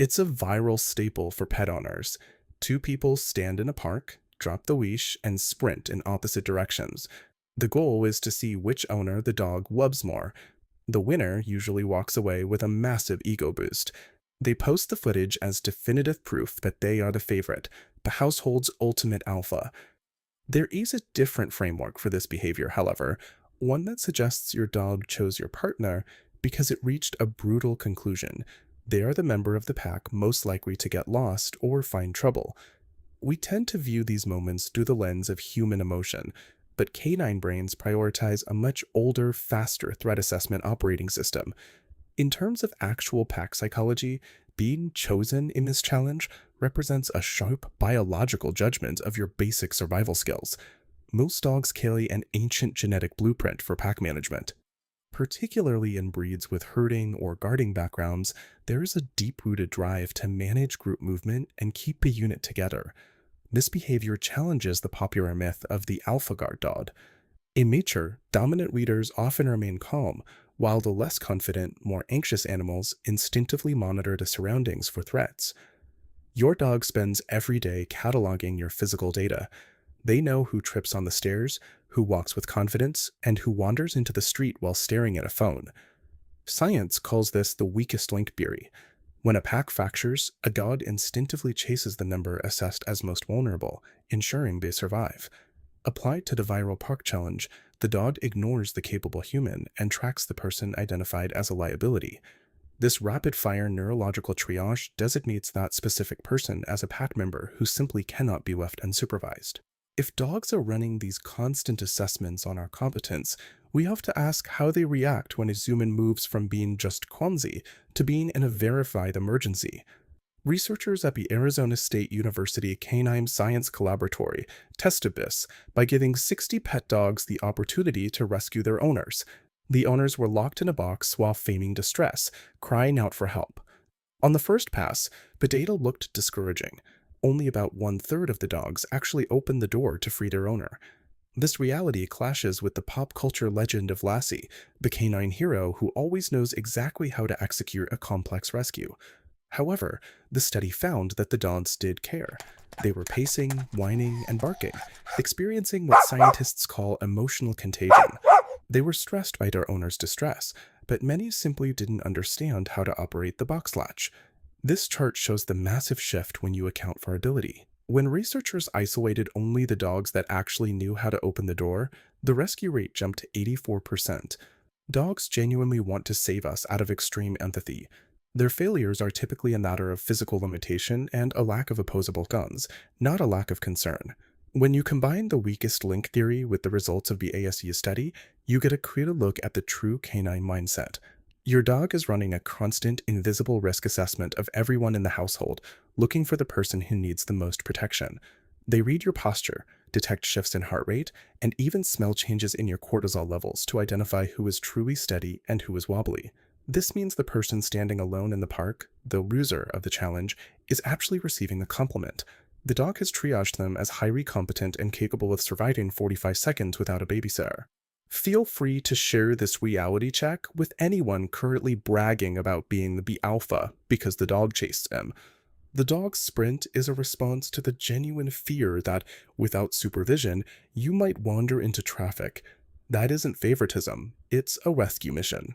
It's a viral staple for pet owners. Two people stand in a park, drop the leash, and sprint in opposite directions. The goal is to see which owner the dog loves more. The winner usually walks away with a massive ego boost. They post the footage as definitive proof that they are the favorite, the household's ultimate alpha. There is a different framework for this behavior, however, one that suggests your dog chose your partner because it reached a brutal conclusion. They are the member of the pack most likely to get lost or find trouble. We tend to view these moments through the lens of human emotion, but canine brains prioritize a much older, faster threat assessment operating system. In terms of actual pack psychology, being chosen in this challenge represents a sharp biological judgment of your basic survival skills. Most dogs carry an ancient genetic blueprint for pack management. Particularly in breeds with herding or guarding backgrounds, there is a deep-rooted drive to manage group movement and keep a unit together. This behavior challenges the popular myth of the alpha guard dog. In nature, dominant leaders often remain calm, while the less confident, more anxious animals instinctively monitor the surroundings for threats. Your dog spends every day cataloging your physical data. They know who trips on the stairs, who walks with confidence, and who wanders into the street while staring at a phone. Science calls this the weakest link theory. When a pack fractures, a dog instinctively chases the member assessed as most vulnerable, ensuring they survive. Applied to the viral park challenge, the dog ignores the capable human and tracks the person identified as a liability. This rapid-fire neurological triage designates that specific person as a pack member who simply cannot be left unsupervised. If dogs are running these constant assessments on our competence, we have to ask how they react when a human moves from being just clumsy to being in a verified emergency. Researchers at the Arizona State University Canine Science Collaboratory tested this by giving 60 pet dogs the opportunity to rescue their owners. The owners were locked in a box while feigning distress, crying out for help. On the first pass, the data looked discouraging. Only about 1/3 of the dogs actually opened the door to free their owner. This reality clashes with the pop culture legend of Lassie, the canine hero who always knows exactly how to execute a complex rescue. However, the study found that the dogs did care. They were pacing, whining, and barking, experiencing what scientists call emotional contagion. They were stressed by their owner's distress, but many simply didn't understand how to operate the box latch. This chart shows the massive shift when you account for ability. When researchers isolated only the dogs that actually knew how to open the door, the rescue rate jumped to 84%. Dogs genuinely want to save us out of extreme empathy. Their failures are typically a matter of physical limitation and a lack of opposable guns, not a lack of concern. When you combine the weakest link theory with the results of the ASU study, you get a clear look at the true canine mindset. Your dog is running a constant, invisible risk assessment of everyone in the household, looking for the person who needs the most protection. They read your posture, detect shifts in heart rate, and even smell changes in your cortisol levels to identify who is truly steady and who is wobbly. This means the person standing alone in the park, the loser of the challenge, is actually receiving a compliment. The dog has triaged them as highly competent and capable of surviving 45 seconds without a babysitter. Feel free to share this reality check with anyone currently bragging about being the alpha because the dog chased them. The dog's sprint is a response to the genuine fear that, without supervision, you might wander into traffic. That isn't favoritism, it's a rescue mission.